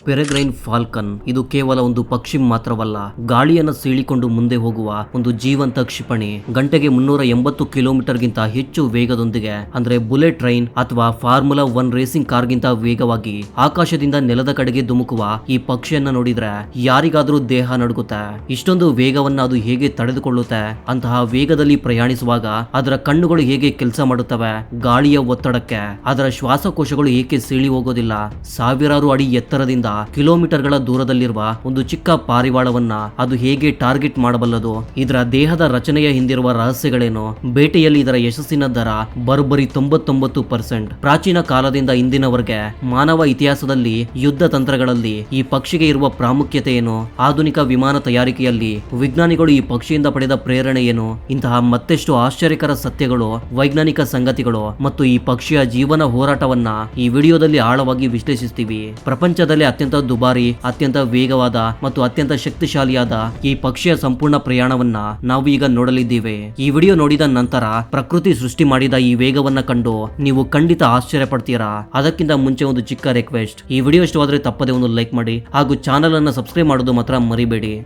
ಪೆರೆಗ್ರೈನ್ Falcon ಇದು ಕೇವಲ ಒಂದು ಪಕ್ಷಿ ಮಾತ್ರವಲ್ಲ, ಗಾಳಿಯನ್ನು ಸೀಳಿಕೊಂಡು ಮುಂದೆ ಹೋಗುವ ಒಂದು ಜೀವಂತ ಕ್ಷಿಪಣಿ. ಗಂಟೆಗೆ 380 ಕಿಲೋಮೀಟರ್ಗಿಂತ ಹೆಚ್ಚು ವೇಗದೊಂದಿಗೆ, ಅಂದ್ರೆ ಬುಲೆಟ್ ಟ್ರೈನ್ ಅಥವಾ ಫಾರ್ಮುಲಾ 1 ರೇಸಿಂಗ್ ಕಾರ್ಗಿಂತ ವೇಗವಾಗಿ ಆಕಾಶದಿಂದ ನೆಲದ ಕಡೆಗೆ ಧುಮುಕುವ ಈ ಪಕ್ಷಿಯನ್ನ ನೋಡಿದ್ರೆ ಯಾರಿಗಾದ್ರೂ ದೇಹ ನಡುಗುತ್ತೆ. ಇಷ್ಟೊಂದು ವೇಗವನ್ನ ಅದು ಹೇಗೆ ತಡೆದುಕೊಳ್ಳುತ್ತೆ? ಅಂತಹ ವೇಗದಲ್ಲಿ ಪ್ರಯಾಣಿಸುವಾಗ ಅದರ ಕಣ್ಣುಗಳು ಹೇಗೆ ಕೆಲಸ ಮಾಡುತ್ತವೆ? ಗಾಳಿಯ ಒತ್ತಡಕ್ಕೆ ಅದರ ಶ್ವಾಸಕೋಶಗಳು ಏಕೆ ಸೀಳಿ ಹೋಗೋದಿಲ್ಲ? ಸಾವಿರಾರು ಅಡಿ ಎತ್ತರದಿಂದ ಕಿಲೋಮೀಟರ್ಗಳ ದೂರದಲ್ಲಿರುವ ಒಂದು ಚಿಕ್ಕ ಪಾರಿವಾಳವನ್ನ ಅದು ಹೇಗೆ ಟಾರ್ಗೆಟ್ ಮಾಡಬಲ್ಲದು? ಇದರ ದೇಹದ ರಚನೆಯ ಹಿಂದಿರುವ ರಹಸ್ಯಗಳೇನು? ಬೇಟೆಯಲ್ಲಿ ಇದರ ಯಶಸ್ಸಿನ ದರ ಬರೋಬ್ಬರಿ 99%. ಪ್ರಾಚೀನ ಕಾಲದಿಂದ ಇಂದಿನವರೆಗೆ ಮಾನವ ಇತಿಹಾಸದಲ್ಲಿ ಯುದ್ಧ ತಂತ್ರಗಳಲ್ಲಿ ಈ ಪಕ್ಷಿಗೆ ಇರುವ ಪ್ರಾಮುಖ್ಯತೆ ಏನು? ಆಧುನಿಕ ವಿಮಾನ ತಯಾರಿಕೆಯಲ್ಲಿ ವಿಜ್ಞಾನಿಗಳು ಈ ಪಕ್ಷಿಯಿಂದ ಪಡೆದ ಪ್ರೇರಣೆ ಏನು? ಇಂತಹ ಮತ್ತೆಷ್ಟು ಆಶ್ಚರ್ಯಕರ ಸತ್ಯಗಳು, ವೈಜ್ಞಾನಿಕ ಸಂಗತಿಗಳು ಮತ್ತು ಈ ಪಕ್ಷಿಯ ಜೀವನ ಹೋರಾಟವನ್ನ ಈ ವಿಡಿಯೋದಲ್ಲಿ ಆಳವಾಗಿ ವಿಶ್ಲೇಷಿಸ್ತೀವಿ. ಪ್ರಪಂಚದಲ್ಲಿ ಅತ್ಯಂತ ದುಬಾರಿ, ಅತ್ಯಂತ ವೇಗವಾದ ಮತ್ತು ಅತ್ಯಂತ ಶಕ್ತಿಶಾಲಿಯಾದ ಈ ಪಕ್ಷಿಯ ಸಂಪೂರ್ಣ ಪ್ರಯಾಣವನ್ನ ನಾವು ಈಗ ನೋಡಲಿದ್ದೇವೆ. ಈ ವಿಡಿಯೋ ನೋಡಿದ ನಂತರ ಪ್ರಕೃತಿ ಸೃಷ್ಟಿ ಮಾಡಿದ ಈ ವೇಗವನ್ನ ಕಂಡು ನೀವು ಖಂಡಿತ ಆಶ್ಚರ್ಯ ಪಡ್ತೀರಾ. ಅದಕ್ಕಿಂತ ಮುಂಚೆ ಒಂದು ಚಿಕ್ಕ ರಿಕ್ವೆಸ್ಟ್, ಈ ವಿಡಿಯೋ ಇಷ್ಟವಾದ್ರೆ ತಪ್ಪದೆ ಒಂದು ಲೈಕ್ ಮಾಡಿ ಹಾಗೂ ಚಾನೆಲ್ ಅನ್ನು ಸಬ್ಸ್ಕ್ರೈಬ್ ಮಾಡೋದು ಮಾತ್ರ ಮರಿಬೇಡಿ.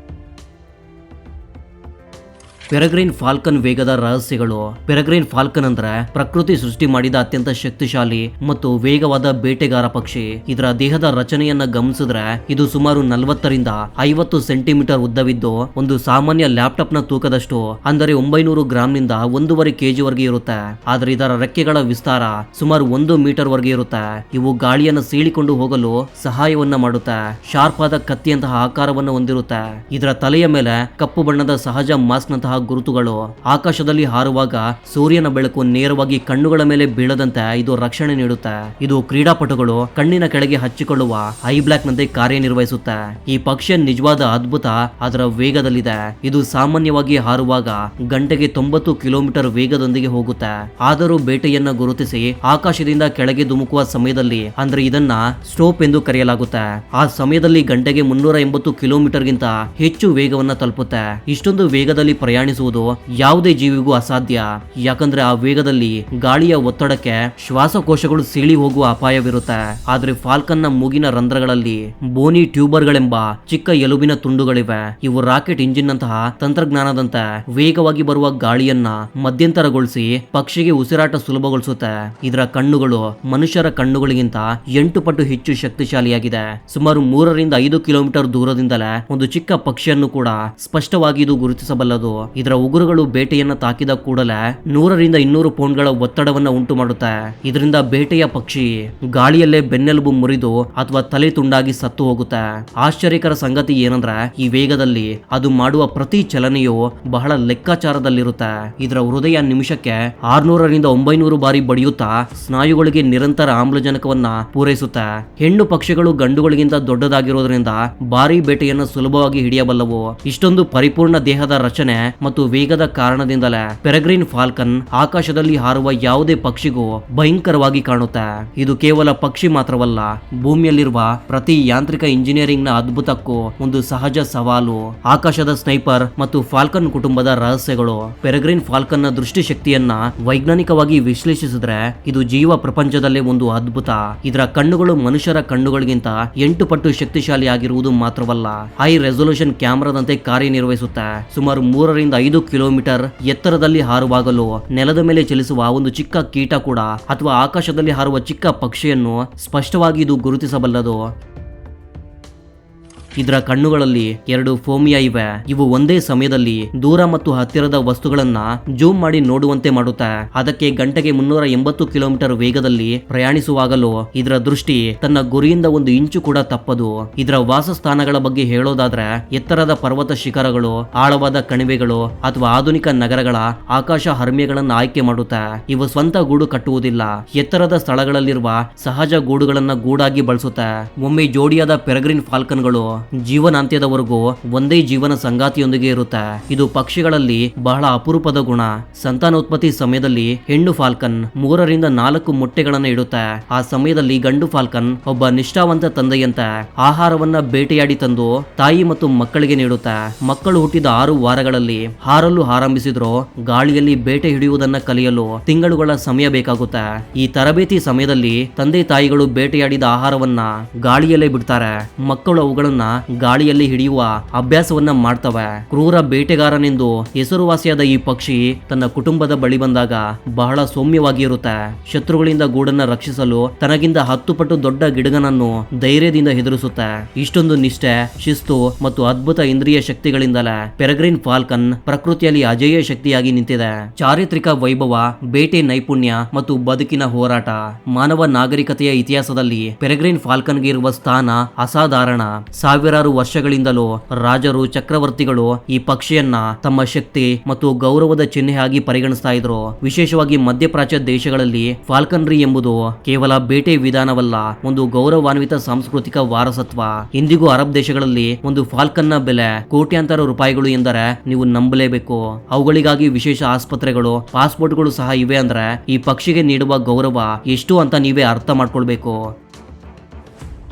ಪೆರೆಗ್ರೈನ್ ಫಾಲ್ಕನ್ ವೇಗದ ರಹಸ್ಯಗಳು. ಪೆರೆಗ್ರೈನ್ ಫಾಲ್ಕನ್ ಅಂದ್ರೆ ಪ್ರಕೃತಿ ಸೃಷ್ಟಿ ಮಾಡಿದ ಅತ್ಯಂತ ಶಕ್ತಿಶಾಲಿ ಮತ್ತು ವೇಗವಾದ ಬೇಟೆಗಾರ ಪಕ್ಷಿ. ಇದರ ದೇಹದ ರಚನೆಯನ್ನ ಗಮನಿಸಿದ್ರೆ ಇದು ಸುಮಾರು 40ರಿಂದ 50 ಸೆಂಟಿಮೀಟರ್ ಉದ್ದವಿದ್ದು ಒಂದು ಸಾಮಾನ್ಯ ಲ್ಯಾಪ್ಟಾಪ್ ನ ತೂಕದಷ್ಟು, ಅಂದರೆ 900 ಗ್ರಾಂನಿಂದ 1.5 kg ವರೆಗೆ ಇರುತ್ತೆ. ಆದ್ರೆ ಇದರ ರೆಕ್ಕೆಗಳ ವಿಸ್ತಾರ ಸುಮಾರು 1 ಮೀಟರ್ ವರೆಗೆ ಇರುತ್ತೆ. ಇವು ಗಾಳಿಯನ್ನು ಸೀಳಿಕೊಂಡು ಹೋಗಲು ಸಹಾಯವನ್ನ ಮಾಡುತ್ತೆ. ಶಾರ್ಪ್ ಆದ ಕತ್ತಿಯಂತಹ ಆಕಾರವನ್ನು ಹೊಂದಿರುತ್ತೆ. ಇದರ ತಲೆಯ ಮೇಲೆ ಕಪ್ಪು ಬಣ್ಣದ ಸಹಜ ಮಾಸ್ಕ್ ನಂತಹ ಗುರುತುಗಳು. ಆಕಾಶದಲ್ಲಿ ಹಾರುವಾಗ ಸೂರ್ಯನ ಬೆಳಕು ನೇರವಾಗಿ ಕಣ್ಣುಗಳ ಮೇಲೆ ಬೀಳದಂತೆ ಇದು ರಕ್ಷಣೆ ನೀಡುತ್ತೆ. ಇದು ಕ್ರೀಡಾಪಟುಗಳು ಕಣ್ಣಿನ ಕೆಳಗೆ ಹಚ್ಚಿಕೊಳ್ಳುವ ಐ ಬ್ಲಾಕ್ ನಂತೆ ಕಾರ್ಯನಿರ್ವಹಿಸುತ್ತೆ. ಈ ಪಕ್ಷಿಯ ನಿಜವಾದ ಅದ್ಭುತ ಅದರ ವೇಗದಲ್ಲಿದೆ. ಇದು ಸಾಮಾನ್ಯವಾಗಿ ಹಾರುವಾಗ ಗಂಟೆಗೆ 90 ಕಿಲೋಮೀಟರ್ ವೇಗದೊಂದಿಗೆ ಹೋಗುತ್ತೆ. ಆದರೂ ಬೇಟೆಯನ್ನ ಗುರುತಿಸಿ ಆಕಾಶದಿಂದ ಕೆಳಗೆ ಧುಮುಕುವ ಸಮಯದಲ್ಲಿ, ಅಂದ್ರೆ ಇದನ್ನ ಸ್ಟೋಪ್ ಎಂದು ಕರೆಯಲಾಗುತ್ತೆ, ಆ ಸಮಯದಲ್ಲಿ ಗಂಟೆಗೆ 380 ಕಿಲೋಮೀಟರ್ಗಿಂತ ಹೆಚ್ಚು ವೇಗವನ್ನ ತಲುಪುತ್ತೆ. ಇಷ್ಟೊಂದು ವೇಗದಲ್ಲಿ ಪ್ರಯಾಣಿಸುವುದು ಯಾವುದೇ ಜೀವಿಗೂ ಅಸಾಧ್ಯ. ಯಾಕಂದ್ರೆ ಆ ವೇಗದಲ್ಲಿ ಗಾಳಿಯ ಒತ್ತಡಕ್ಕೆ ಶ್ವಾಸಕೋಶಗಳು ಸೀಳಿ ಹೋಗುವ ಅಪಾಯವಿರುತ್ತೆ. ಆದ್ರೆ ಫಾಲ್ಕನ್ ನ ಮೂಗಿನ ರಂಧ್ರಗಳಲ್ಲಿ ಬೋನಿ ಟ್ಯೂಬರ್ಗಳೆಂಬ ಚಿಕ್ಕ ಎಲುಬಿನ ತುಂಡುಗಳಿವೆ. ಇವು ರಾಕೆಟ್ ಇಂಜಿನ್ ನಂತಹ ತಂತ್ರಜ್ಞಾನದಂತೆ ವೇಗವಾಗಿ ಬರುವ ಗಾಳಿಯನ್ನ ಮಧ್ಯಂತರಗೊಳಿಸಿ ಪಕ್ಷಿಗೆ ಉಸಿರಾಟ ಸುಲಭಗೊಳಿಸುತ್ತೆ. ಇದರ ಕಣ್ಣುಗಳು ಮನುಷ್ಯರ ಕಣ್ಣುಗಳಿಗಿಂತ 8 ಪಟ್ಟು ಹೆಚ್ಚು ಶಕ್ತಿಶಾಲಿಯಾಗಿದೆ. ಸುಮಾರು 3ರಿಂದ 5 ಕಿಲೋಮೀಟರ್ ದೂರದಿಂದಲೇ ಒಂದು ಚಿಕ್ಕ ಪಕ್ಷಿಯನ್ನು ಕೂಡ ಸ್ಪಷ್ಟವಾಗಿ ಇದು ಗುರುತಿಸಬಲ್ಲದು. ಇದರ ಉಗುರುಗಳು ಬೇಟೆಯನ್ನ ತಾಕಿದ ಕೂಡಲೇ 100ರಿಂದ 200 ಪೌಂಡ್ಗಳ ಒತ್ತಡವನ್ನ ಉಂಟು ಮಾಡುತ್ತೆ. ಇದರಿಂದ ಬೇಟೆಯ ಪಕ್ಷಿ ಗಾಳಿಯಲ್ಲೇ ಬೆನ್ನೆಲುಬು ಮುರಿದು ಅಥವಾ ತಲೆ ತುಂಡಾಗಿ ಸತ್ತು ಹೋಗುತ್ತೆ. ಆಶ್ಚರ್ಯಕರ ಸಂಗತಿ ಏನಂದ್ರೆ ಈ ವೇಗದಲ್ಲಿ ಅದು ಮಾಡುವ ಪ್ರತಿ ಚಲನೆಯು ಬಹಳ ಲೆಕ್ಕಾಚಾರದಲ್ಲಿರುತ್ತೆ. ಇದರ ಹೃದಯ ನಿಮಿಷಕ್ಕೆ 600ರಿಂದ 900 ಬಾರಿ ಬಡಿಯುತ್ತಾ ಸ್ನಾಯುಗಳಿಗೆ ನಿರಂತರ ಆಮ್ಲಜನಕವನ್ನ ಪೂರೈಸುತ್ತೆ. ಹೆಣ್ಣು ಪಕ್ಷಿಗಳು ಗಂಡುಗಳಿಗಿಂತ ದೊಡ್ಡದಾಗಿರೋದ್ರಿಂದ ಭಾರಿ ಬೇಟೆಯನ್ನು ಸುಲಭವಾಗಿ ಹಿಡಿಯಬಲ್ಲವು. ಇಷ್ಟೊಂದು ಪರಿಪೂರ್ಣ ದೇಹದ ರಚನೆ ಮತ್ತು ವೇಗದ ಕಾರಣದಿಂದಲೇ ಪೆರೆಗ್ರೈನ್ ಫಾಲ್ಕನ್ ಆಕಾಶದಲ್ಲಿ ಹಾರುವ ಯಾವುದೇ ಪಕ್ಷಿಗೂ ಭಯಂಕರವಾಗಿ ಕಾಣುತ್ತೆ. ಇದು ಕೇವಲ ಪಕ್ಷಿ ಮಾತ್ರವಲ್ಲ, ಭೂಮಿಯಲ್ಲಿರುವ ಪ್ರತಿ ಯಾಂತ್ರಿಕ ಇಂಜಿನಿಯರಿಂಗ್ ನ ಅದ್ಭುತಕ್ಕೂ ಒಂದು ಸಹಜ ಸವಾಲು. ಆಕಾಶದ ಸ್ನೈಪರ್ ಮತ್ತು ಫಾಲ್ಕನ್ ಕುಟುಂಬದ ರಹಸ್ಯಗಳು. ಪೆರೆಗ್ರೈನ್ ಫಾಲ್ಕನ್ ನ ದೃಷ್ಟಿಶಕ್ತಿಯನ್ನ ವೈಜ್ಞಾನಿಕವಾಗಿ ವಿಶ್ಲೇಷಿಸಿದ್ರೆ ಇದು ಜೀವ ಪ್ರಪಂಚದಲ್ಲೇ ಒಂದು ಅದ್ಭುತ. ಇದರ ಕಣ್ಣುಗಳು ಮನುಷ್ಯರ ಕಣ್ಣುಗಳಿಗಿಂತ 8 ಪಟ್ಟು ಶಕ್ತಿಶಾಲಿಯಾಗಿರುವುದು ಮಾತ್ರವಲ್ಲ, ಹೈ ರೆಸೊಲ್ಯೂಷನ್ ಕ್ಯಾಮೆರಾದಂತೆ ಕಾರ್ಯನಿರ್ವಹಿಸುತ್ತೆ. ಸುಮಾರು 3ರಿಂದ 5 ಕಿಲೋಮೀಟರ್ ಎತ್ತರದಲ್ಲಿ ಹಾರುವಾಗಲೂ ನೆಲದ ಮೇಲೆ ಚಲಿಸುವ ಒಂದು ಚಿಕ್ಕ ಕೀಟ ಕೂಡ ಅಥವಾ ಆಕಾಶದಲ್ಲಿ ಹಾರುವ ಚಿಕ್ಕ ಪಕ್ಷಿಯನ್ನು ಸ್ಪಷ್ಟವಾಗಿ ಇದು ಗುರುತಿಸಬಲ್ಲದು. ಇದರ ಕಣ್ಣುಗಳಲ್ಲಿ 2 ಫೋಮಿಯಾ ಇವೆ. ಇವು ಒಂದೇ ಸಮಯದಲ್ಲಿ ದೂರ ಮತ್ತು ಹತ್ತಿರದ ವಸ್ತುಗಳನ್ನ ಜೂಮ್ ಮಾಡಿ ನೋಡುವಂತೆ ಮಾಡುತ್ತೆ. ಅದಕ್ಕೆ ಗಂಟೆಗೆ 380 ಕಿಲೋಮೀಟರ್ ವೇಗದಲ್ಲಿ ಪ್ರಯಾಣಿಸುವಾಗಲೂ ಇದರ ದೃಷ್ಟಿ ತನ್ನ ಗುರಿಯಿಂದ 1 ಇಂಚು ಕೂಡ ತಪ್ಪದು. ಇದರ ವಾಸಸ್ಥಾನಗಳ ಬಗ್ಗೆ ಹೇಳೋದಾದ್ರೆ ಎತ್ತರದ ಪರ್ವತ ಶಿಖರಗಳು, ಆಳವಾದ ಕಣಿವೆಗಳು ಅಥವಾ ಆಧುನಿಕ ನಗರಗಳ ಆಕಾಶ ಹರ್ಮ್ಯಗಳನ್ನು ಆಯ್ಕೆ ಮಾಡುತ್ತೆ. ಇವು ಸ್ವಂತ ಗೂಡು ಕಟ್ಟುವುದಿಲ್ಲ, ಎತ್ತರದ ಸ್ಥಳಗಳಲ್ಲಿರುವ ಸಹಜ ಗೂಡುಗಳನ್ನ ಗೂಡಾಗಿ ಬಳಸುತ್ತೆ. ಒಮ್ಮೆ ಜೋಡಿಯಾದ ಪೆರೆಗ್ರೈನ್ ಫಾಲ್ಕನ್ಗಳು ಜೀವನಾಂತ್ಯದವರೆಗೂ ಒಂದೇ ಜೀವನ ಸಂಗಾತಿಯೊಂದಿಗೆ ಇರುತ್ತೆ. ಇದು ಪಕ್ಷಿಗಳಲ್ಲಿ ಬಹಳ ಅಪರೂಪದ ಗುಣ. ಸಂತಾನೋತ್ಪತ್ತಿ ಸಮಯದಲ್ಲಿ ಹೆಣ್ಣು ಫಾಲ್ಕನ್ 3-4 ಮೊಟ್ಟೆಗಳನ್ನು ಇಡುತ್ತೆ. ಆ ಸಮಯದಲ್ಲಿ ಗಂಡು ಫಾಲ್ಕನ್ ಒಬ್ಬ ನಿಷ್ಠಾವಂತ ತಂದೆಯಂತೆ ಆಹಾರವನ್ನ ಬೇಟೆಯಾಡಿ ತಂದು ತಾಯಿ ಮತ್ತು ಮಕ್ಕಳಿಗೆ ನೀಡುತ್ತೆ. ಮಕ್ಕಳು ಹುಟ್ಟಿದ 6 ವಾರಗಳಲ್ಲಿ ಹಾರಲು ಆರಂಭಿಸಿದ್ರು ಗಾಳಿಯಲ್ಲಿ ಬೇಟೆ ಹಿಡಿಯುವುದನ್ನ ಕಲಿಯಲು ತಿಂಗಳುಗಳ ಸಮಯ ಬೇಕಾಗುತ್ತೆ. ಈ ತರಬೇತಿ ಸಮಯದಲ್ಲಿ ತಂದೆ ತಾಯಿಗಳು ಬೇಟೆಯಾಡಿದ ಆಹಾರವನ್ನ ಗಾಳಿಯಲ್ಲೇ ಬಿಡ್ತಾರೆ. ಮಕ್ಕಳು ಅವುಗಳನ್ನ ಗಾಳಿಯಲ್ಲಿ ಹಿಡಿಯುವ ಅಭ್ಯಾಸವನ್ನ ಮಾಡ್ತವೆ. ಕ್ರೂರ ಬೇಟೆಗಾರನೆಂದು ಹೆಸರುವಾಸಿಯಾದ ಈ ಪಕ್ಷಿ ತನ್ನ ಕುಟುಂಬದ ಬಳಿ ಬಂದಾಗ ಬಹಳ ಸೌಮ್ಯವಾಗಿ ಇರುತ್ತೆ. ಶತ್ರುಗಳಿಂದ ಗೂಡನ್ನ ರಕ್ಷಿಸಲು ತನಗಿಂತ 10 ಪಟ್ಟು ದೊಡ್ಡ ಗಿಡಗನನ್ನು ಧೈರ್ಯದಿಂದ ಹೆದರಿಸುತ್ತೆ. ಇಷ್ಟೊಂದು ನಿಷ್ಠೆ, ಶಿಸ್ತು ಮತ್ತು ಅದ್ಭುತ ಇಂದ್ರಿಯ ಶಕ್ತಿಗಳಿಂದಲೇ ಪೆರೆಗ್ರಿನ್ ಫಾಲ್ಕನ್ ಪ್ರಕೃತಿಯಲ್ಲಿ ಅಜೇಯ ಶಕ್ತಿಯಾಗಿ ನಿಂತಿದೆ. ಚಾರಿತ್ರಿಕ ವೈಭವ, ಬೇಟೆ ನೈಪುಣ್ಯ ಮತ್ತು ಬದುಕಿನ ಹೋರಾಟ. ಮಾನವ ನಾಗರಿಕತೆಯ ಇತಿಹಾಸದಲ್ಲಿ ಪೆರೆಗ್ರಿನ್ ಫಾಲ್ಕನ್ಗೆ ಇರುವ ಸ್ಥಾನ ಅಸಾಧಾರಣ. ಸಾವಿರಾರು ವರ್ಷಗಳಿಂದಲೂ ರಾಜರು, ಚಕ್ರವರ್ತಿಗಳು ಈ ಪಕ್ಷಿಯನ್ನ ತಮ್ಮ ಶಕ್ತಿ ಮತ್ತು ಗೌರವದ ಚಿಹ್ನೆಯಾಗಿ ಪರಿಗಣಿಸ್ತಾ ಇದ್ರು. ವಿಶೇಷವಾಗಿ ಮಧ್ಯಪ್ರಾಚ್ಯ ದೇಶಗಳಲ್ಲಿ ಫಾಲ್ಕನ್ರಿ ಎಂಬುದು ಕೇವಲ ಬೇಟೆ ವಿಧಾನವಲ್ಲ, ಒಂದು ಗೌರವಾನ್ವಿತ ಸಾಂಸ್ಕೃತಿಕ ವಾರಸತ್ವ. ಇಂದಿಗೂ ಅರಬ್ ದೇಶಗಳಲ್ಲಿ ಒಂದು ಫಾಲ್ಕನ್ನ ಬೆಲೆ ಕೋಟ್ಯಾಂತರ ರೂಪಾಯಿಗಳು ಎಂದರೆ ನೀವು ನಂಬಲೇಬೇಕು. ಅವುಗಳಿಗಾಗಿ ವಿಶೇಷ ಆಸ್ಪತ್ರೆಗಳು, ಪಾಸ್ಪೋರ್ಟ್ಗಳು ಸಹ ಇವೆ. ಅಂದ್ರೆ ಈ ಪಕ್ಷಿಗೆ ನೀಡುವ ಗೌರವ ಎಷ್ಟು ಅಂತ ನೀವೇ ಅರ್ಥ ಮಾಡ್ಕೊಳ್ಬೇಕು.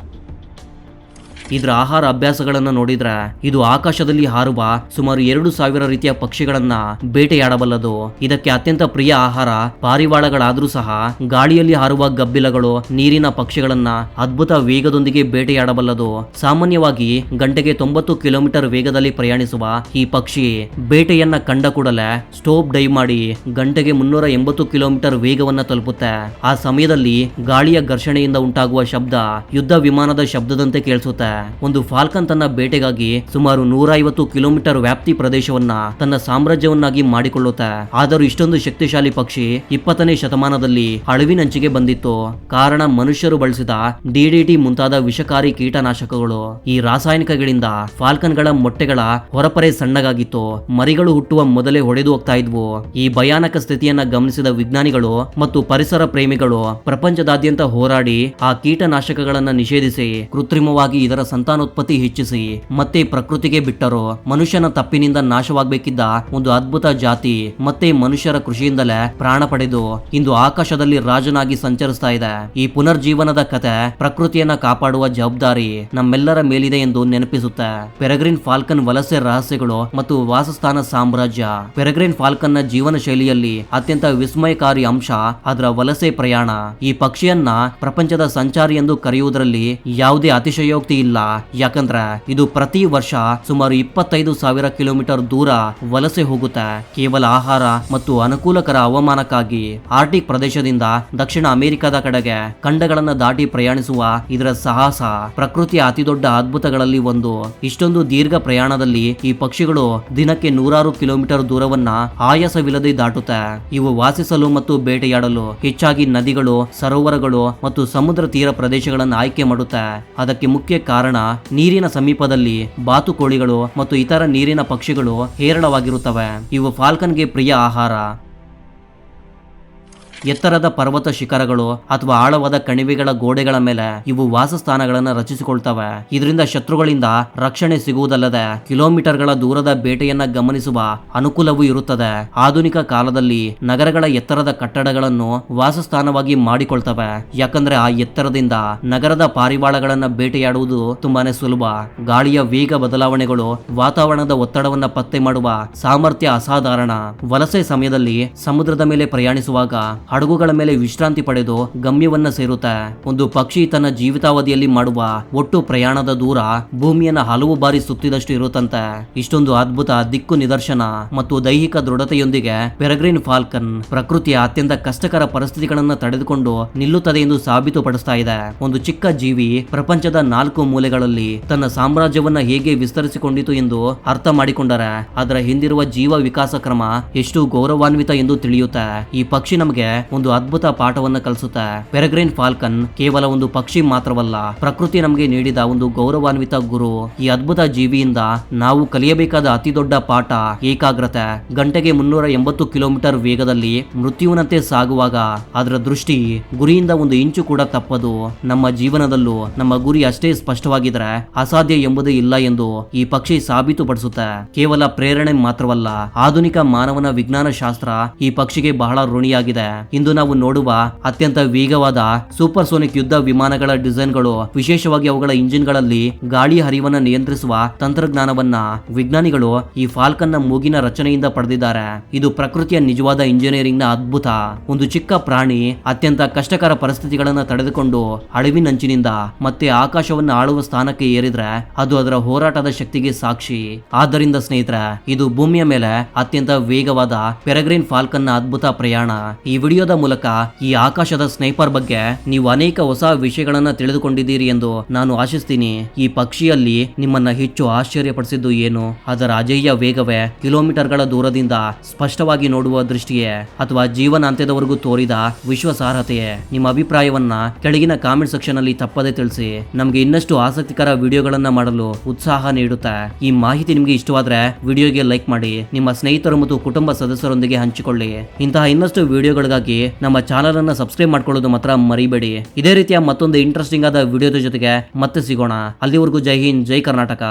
ಇದರ ಆಹಾರ ಅಭ್ಯಾಸಗಳನ್ನು ನೋಡಿದ್ರೆ ಇದು ಆಕಾಶದಲ್ಲಿ ಹಾರುವ ಸುಮಾರು 2,000 ರೀತಿಯ ಪಕ್ಷಿಗಳನ್ನ ಬೇಟೆಯಾಡಬಲ್ಲದು. ಇದಕ್ಕೆ ಅತ್ಯಂತ ಪ್ರಿಯ ಆಹಾರ ಪಾರಿವಾಳಗಳಾದ್ರೂ ಸಹ ಗಾಳಿಯಲ್ಲಿ ಹಾರುವ ಗಬ್ಬಿಲಗಳು, ನೀರಿನ ಪಕ್ಷಿಗಳನ್ನ ಅದ್ಭುತ ವೇಗದೊಂದಿಗೆ ಬೇಟೆಯಾಡಬಲ್ಲದು. ಸಾಮಾನ್ಯವಾಗಿ ಗಂಟೆಗೆ 90 ಕಿಲೋಮೀಟರ್ ವೇಗದಲ್ಲಿ ಪ್ರಯಾಣಿಸುವ ಈ ಪಕ್ಷಿ ಬೇಟೆಯನ್ನ ಕಂಡ ಕೂಡಲೇ ಸ್ಟೋಪ್ ಡೈವ್ ಮಾಡಿ ಗಂಟೆಗೆ 380 ಕಿಲೋಮೀಟರ್ ವೇಗವನ್ನ ತಲುಪುತ್ತೆ. ಆ ಸಮಯದಲ್ಲಿ ಗಾಳಿಯ ಘರ್ಷಣೆಯಿಂದ ಉಂಟಾಗುವ ಶಬ್ದ ಯುದ್ಧ ವಿಮಾನದ ಶಬ್ದದಂತೆ ಕೇಳಿಸುತ್ತೆ. ಒಂದು ಫಾಲ್ಕನ್ ತನ್ನ ಬೇಟೆಗಾಗಿ ಸುಮಾರು 150 ಕಿಲೋಮೀಟರ್ ವ್ಯಾಪ್ತಿ ಪ್ರದೇಶವನ್ನ ತನ್ನ ಸಾಮ್ರಾಜ್ಯವನ್ನಾಗಿ ಮಾಡಿಕೊಳ್ಳುತ್ತೆ. ಆದರೂ ಇಷ್ಟೊಂದು ಶಕ್ತಿಶಾಲಿ ಪಕ್ಷಿ 20ನೇ ಶತಮಾನದಲ್ಲಿ ಅಳಿವಿನಂಚಿಗೆ ಬಂದಿತ್ತು. ಕಾರಣ ಮನುಷ್ಯರು ಬಳಸಿದ DDT ಮುಂತಾದ ವಿಷಕಾರಿ ಕೀಟನಾಶಕಗಳು. ಈ ರಾಸಾಯನಿಕಗಳಿಂದ ಫಾಲ್ಕನ್ಗಳ ಮೊಟ್ಟೆಗಳ ಹೊರಪರೆ ಸಣ್ಣಗಾಗಿತ್ತು. ಮರಿಗಳು ಹುಟ್ಟುವ ಮೊದಲೇ ಹೊಡೆದು ಹೋಗ್ತಾ ಇದ್ವು. ಈ ಭಯಾನಕ ಸ್ಥಿತಿಯನ್ನ ಗಮನಿಸಿದ ವಿಜ್ಞಾನಿಗಳು ಮತ್ತು ಪರಿಸರ ಪ್ರೇಮಿಗಳು ಪ್ರಪಂಚದಾದ್ಯಂತ ಹೋರಾಡಿ ಆ ಕೀಟನಾಶಕಗಳನ್ನ ನಿಷೇಧಿಸಿ ಕೃತ್ರಿಮವಾಗಿ ಇದರ ಸಂತಾನೋತ್ಪತ್ತಿ ಹೆಚ್ಚಿಸಿ ಮತ್ತೆ ಪ್ರಕೃತಿಗೆ ಬಿಟ್ಟರು. ಮನುಷ್ಯನ ತಪ್ಪಿನಿಂದ ನಾಶವಾಗಬೇಕಿದ್ದ ಒಂದು ಅದ್ಭುತ ಜಾತಿ ಮತ್ತೆ ಮನುಷ್ಯರ ಕೃಷಿಯಿಂದಲೇ ಪ್ರಾಣ ಪಡೆದು ಇಂದು ಆಕಾಶದಲ್ಲಿ ರಾಜನಾಗಿ ಸಂಚರಿಸ್ತಾ ಇದೆ. ಈ ಪುನರ್ಜೀವನದ ಕತೆ ಪ್ರಕೃತಿಯನ್ನ ಕಾಪಾಡುವ ಜವಾಬ್ದಾರಿ ನಮ್ಮೆಲ್ಲರ ಮೇಲಿದೆ ಎಂದು ನೆನಪಿಸುತ್ತೆ. ಪೆರೆಗ್ರಿನ್ ಫಾಲ್ಕನ್ ವಲಸೆ ರಹಸ್ಯಗಳು ಮತ್ತು ವಾಸಸ್ಥಾನ ಸಾಮ್ರಾಜ್ಯ. ಪೆರೆಗ್ರಿನ್ ಫಾಲ್ಕನ್ ನ ಜೀವನ ಶೈಲಿಯಲ್ಲಿ ಅತ್ಯಂತ ವಿಸ್ಮಯಕಾರಿ ಅಂಶ ಅದರ ವಲಸೆ ಪ್ರಯಾಣ. ಈ ಪಕ್ಷಿಯನ್ನ ಪ್ರಪಂಚದ ಸಂಚಾರಿ ಎಂದು ಕರೆಯುವುದರಲ್ಲಿ ಯಾವುದೇ ಅತಿಶಯೋಕ್ತಿ ಇಲ್ಲ. ಯಾಕಂದ್ರೆ ಇದು ಪ್ರತಿ ವರ್ಷ ಸುಮಾರು 25,000 ಕಿಲೋಮೀಟರ್ ದೂರ ವಲಸೆ ಹೋಗುತ್ತೆ. ಕೇವಲ ಆಹಾರ ಮತ್ತು ಅನುಕೂಲಕರ ಹವಾಮಾನಕ್ಕಾಗಿ ಆರ್ಟಿಕ್ ಪ್ರದೇಶದಿಂದ ದಕ್ಷಿಣ ಅಮೆರಿಕದ ಕಡೆಗೆ ಖಂಡಗಳನ್ನ ದಾಟಿ ಪ್ರಯಾಣಿಸುವ ಇದರ ಸಾಹಸ ಪ್ರಕೃತಿಯ ಅತಿದೊಡ್ಡ ಅದ್ಭುತಗಳಲ್ಲಿ ಒಂದು. ಇಷ್ಟೊಂದು ದೀರ್ಘ ಪ್ರಯಾಣದಲ್ಲಿ ಈ ಪಕ್ಷಿಗಳು ದಿನಕ್ಕೆ 100 ಕಿಲೋಮೀಟರ್ ದೂರವನ್ನ ಆಯಾಸವಿಲ್ಲದೆ ದಾಟುತ್ತೆ. ಇವು ವಾಸಿಸಲು ಮತ್ತು ಬೇಟೆಯಾಡಲು ಹೆಚ್ಚಾಗಿ ನದಿಗಳು, ಸರೋವರಗಳು ಮತ್ತು ಸಮುದ್ರ ತೀರ ಪ್ರದೇಶಗಳನ್ನು ಆಯ್ಕೆ ಮಾಡುತ್ತೆ. ಅದಕ್ಕೆ ಮುಖ್ಯ ಕಾರಣ ನೀರಿನ ಸಮೀಪದಲ್ಲಿ ಬಾತುಕೋಳಿಗಳು ಮತ್ತು ಇತರ ನೀರಿನ ಪಕ್ಷಿಗಳು ಹೇರಳವಾಗಿರುತ್ತವೆ. ಇವು ಫಾಲ್ಕನ್ಗೆ ಪ್ರಿಯ ಆಹಾರ. ಎತ್ತರದ ಪರ್ವತ ಶಿಖರಗಳು ಅಥವಾ ಆಳವಾದ ಕಣಿವೆಗಳ ಗೋಡೆಗಳ ಮೇಲೆ ಇವು ವಾಸಸ್ಥಾನಗಳನ್ನು ರಚಿಸಿಕೊಳ್ತವೆ. ಇದರಿಂದ ಶತ್ರುಗಳಿಂದ ರಕ್ಷಣೆ ಸಿಗುವುದಲ್ಲದೆ ಕಿಲೋಮೀಟರ್ಗಳ ದೂರದ ಬೇಟೆಯನ್ನ ಗಮನಿಸುವ ಅನುಕೂಲವೂ ಇರುತ್ತದೆ. ಆಧುನಿಕ ಕಾಲದಲ್ಲಿ ನಗರಗಳ ಎತ್ತರದ ಕಟ್ಟಡಗಳನ್ನು ವಾಸಸ್ಥಾನವಾಗಿ ಮಾಡಿಕೊಳ್ತವೆ. ಯಾಕಂದ್ರೆ ಆ ಎತ್ತರದಿಂದ ನಗರದ ಪಾರಿವಾಳಗಳನ್ನ ಬೇಟೆಯಾಡುವುದು ತುಂಬಾನೇ ಸುಲಭ. ಗಾಳಿಯ ವೇಗ ಬದಲಾವಣೆಗಳು ವಾತಾವರಣದ ಒತ್ತಡವನ್ನ ಪತ್ತೆ ಮಾಡುವ ಸಾಮರ್ಥ್ಯ ಅಸಾಧಾರಣ. ವಲಸೆ ಸಮಯದಲ್ಲಿ ಸಮುದ್ರದ ಮೇಲೆ ಪ್ರಯಾಣಿಸುವಾಗ ಹಡಗುಗಳ ಮೇಲೆ ವಿಶ್ರಾಂತಿ ಪಡೆದು ಗಮ್ಯವನ್ನ ಸೇರುತ್ತೆ. ಒಂದು ಪಕ್ಷಿ ತನ್ನ ಜೀವಿತಾವಧಿಯಲ್ಲಿ ಮಾಡುವ ಒಟ್ಟು ಪ್ರಯಾಣದ ದೂರ ಭೂಮಿಯನ್ನ ಹಲವು ಬಾರಿ ಸುತ್ತಿದಷ್ಟು ಇರುತ್ತಂತೆ. ಇಷ್ಟೊಂದು ಅದ್ಭುತ ದಿಕ್ಕು ನಿದರ್ಶನ ಮತ್ತು ದೈಹಿಕ ದೃಢತೆಯೊಂದಿಗೆ ಪೆರೆಗ್ರಿನ್ ಫಾಲ್ಕನ್ ಪ್ರಕೃತಿಯ ಅತ್ಯಂತ ಕಷ್ಟಕರ ಪರಿಸ್ಥಿತಿಗಳನ್ನ ತಡೆದುಕೊಂಡು ನಿಲ್ಲುತ್ತದೆ ಎಂದು ಸಾಬೀತುಪಡಿಸ್ತಾ ಇದೆ. ಒಂದು ಚಿಕ್ಕ ಜೀವಿ ಪ್ರಪಂಚದ 4 ಮೂಲೆಗಳಲ್ಲಿ ತನ್ನ ಸಾಮ್ರಾಜ್ಯವನ್ನ ಹೇಗೆ ವಿಸ್ತರಿಸಿಕೊಂಡಿತು ಎಂದು ಅರ್ಥ ಮಾಡಿಕೊಂಡರೆ ಅದರ ಹಿಂದಿರುವ ಜೀವ ವಿಕಾಸ ಕ್ರಮ ಎಷ್ಟು ಗೌರವಾನ್ವಿತ ಎಂದು ತಿಳಿಯುತ್ತೆ. ಈ ಪಕ್ಷಿ ನಮಗೆ ಒಂದು ಅದ್ಭುತ ಪಾಠವನ್ನ ಕಲಿಸುತ್ತೆ. ಪೆರೆಗ್ರಿನ್ ಫಾಲ್ಕನ್ ಕೇವಲ ಒಂದು ಪಕ್ಷಿ ಮಾತ್ರವಲ್ಲ, ಪ್ರಕೃತಿ ನಮಗೆ ನೀಡಿದ ಒಂದು ಗೌರವಾನ್ವಿತ ಗುರು. ಈ ಅದ್ಭುತ ಜೀವಿಯಿಂದ ನಾವು ಕಲಿಯಬೇಕಾದ ಅತಿ ದೊಡ್ಡ ಪಾಠ ಏಕಾಗ್ರತೆ. ಗಂಟೆಗೆ 380 ಕಿಲೋಮೀಟರ್ ವೇಗದಲ್ಲಿ ಮೃತ್ಯುವಿನಂತೆ ಸಾಗುವಾಗ ಅದರ ದೃಷ್ಟಿ ಗುರಿಯಿಂದ ಒಂದು ಇಂಚು ಕೂಡ ತಪ್ಪದು. ನಮ್ಮ ಜೀವನದಲ್ಲೂ ನಮ್ಮ ಗುರಿ ಅಷ್ಟೇ ಸ್ಪಷ್ಟವಾಗಿದ್ರೆ ಅಸಾಧ್ಯ ಎಂಬುದೇ ಇಲ್ಲ ಎಂದು ಈ ಪಕ್ಷಿ ಸಾಬೀತುಪಡಿಸುತ್ತೆ. ಕೇವಲ ಪ್ರೇರಣೆ ಮಾತ್ರವಲ್ಲ, ಆಧುನಿಕ ಮಾನವನ ವಿಜ್ಞಾನ ಶಾಸ್ತ್ರ ಈ ಪಕ್ಷಿಗೆ ಬಹಳ ಋಣಿಯಾಗಿದೆ. ಇಂದು ನಾವು ನೋಡುವ ಅತ್ಯಂತ ವೇಗವಾದ ಸೂಪರ್ಸೋನಿಕ್ ಯುದ್ಧ ವಿಮಾನಗಳ ಡಿಸೈನ್ಗಳು, ವಿಶೇಷವಾಗಿ ಅವುಗಳ ಇಂಜಿನ್ಗಳಲ್ಲಿ ಗಾಳಿ ಹರಿವನ್ನ ನಿಯಂತ್ರಿಸುವ ತಂತ್ರಜ್ಞಾನವನ್ನ ವಿಜ್ಞಾನಿಗಳು ಈ ಫಾಲ್ಕನ್ ನ ಮೂಗಿನ ರಚನೆಯಿಂದ ಪಡೆದಿದ್ದಾರೆ. ಇದು ಪ್ರಕೃತಿಯ ನಿಜವಾದ ಇಂಜಿನಿಯರಿಂಗ್ ನ ಅದ್ಭುತ. ಒಂದು ಚಿಕ್ಕ ಪ್ರಾಣಿ ಅತ್ಯಂತ ಕಷ್ಟಕರ ಪರಿಸ್ಥಿತಿಗಳನ್ನು ತಡೆದುಕೊಂಡು ಅಡವಿನಂಚಿನಿಂದ ಮತ್ತೆ ಆಕಾಶವನ್ನು ಆಳುವ ಸ್ಥಾನಕ್ಕೆ ಏರಿದ್ರೆ ಅದು ಅದರ ಹೋರಾಟದ ಶಕ್ತಿಗೆ ಸಾಕ್ಷಿ. ಆದ್ದರಿಂದ ಸ್ನೇಹಿತರೆ, ಇದು ಭೂಮಿಯ ಮೇಲೆ ಅತ್ಯಂತ ವೇಗವಾದ ಪೆರೆಗ್ರಿನ್ ಫಾಲ್ಕನ್ ನ ಅದ್ಭುತ ಪ್ರಯಾಣ. ಈ ವಿಡಿಯೋದ ಮೂಲಕ ಈ ಆಕಾಶದ ಸ್ನೈಪರ್ ಬಗ್ಗೆ ನೀವು ಅನೇಕ ಹೊಸ ವಿಷಯಗಳನ್ನ ತಿಳಿದುಕೊಂಡಿದ್ದೀರಿ ಎಂದು ನಾನು ಆಶಿಸ್ತೀನಿ. ಈ ಪಕ್ಷಿಯಲ್ಲಿ ನಿಮ್ಮನ್ನ ಹೆಚ್ಚು ಆಶ್ಚರ್ಯಪಡಿಸಿದ್ದು ಏನು? ಅದರ ಅಜೇಯ ವೇಗವೇ, ಕಿಲೋಮೀಟರ್ಗಳ ದೂರದಿಂದ ಸ್ಪಷ್ಟವಾಗಿ ನೋಡುವ ದೃಷ್ಟಿಯೇ, ಅಥವಾ ಜೀವನಾಂತ್ಯದವರೆಗೂ ತೋರಿದ ವಿಶ್ವಾಸಾರ್ಹತೆಯೇ? ನಿಮ್ಮ ಅಭಿಪ್ರಾಯವನ್ನ ಕೆಳಗಿನ ಕಾಮೆಂಟ್ ಸೆಕ್ಷನ್ ಅಲ್ಲಿ ತಪ್ಪದೇ ತಿಳಿಸಿ. ನಮಗೆ ಇನ್ನಷ್ಟು ಆಸಕ್ತಿಕರ ವಿಡಿಯೋಗಳನ್ನ ಮಾಡಲು ಉತ್ಸಾಹ ನೀಡುತ್ತೆ. ಈ ಮಾಹಿತಿ ನಿಮಗೆ ಇಷ್ಟವಾದ್ರೆ ವಿಡಿಯೋಗೆ ಲೈಕ್ ಮಾಡಿ, ನಿಮ್ಮ ಸ್ನೇಹಿತರು ಮತ್ತು ಕುಟುಂಬ ಸದಸ್ಯರೊಂದಿಗೆ ಹಂಚಿಕೊಳ್ಳಿ. ಇಂತಹ ಇನ್ನಷ್ಟು ವಿಡಿಯೋಗಳಿಗಾಗಿ ನಮ್ಮ ಚಾನೆಲ್ ಅನ್ನ ಸಬ್ಸ್ಕ್ರೈಬ್ ಮಾಡ್ಕೊಳ್ಳೋದು ಮಾತ್ರ ಮರಿಬೇಡಿ. ಇದೇ ರೀತಿಯ ಮತ್ತೊಂದು ಇಂಟ್ರೆಸ್ಟಿಂಗ್ ಆದ ವಿಡಿಯೋದ ಜೊತೆಗೆ ಮತ್ತೆ ಸಿಗೋಣ. ಅಲ್ಲಿವರೆಗೂ ಜೈ ಹಿಂದ್, ಜೈ ಕರ್ನಾಟಕ.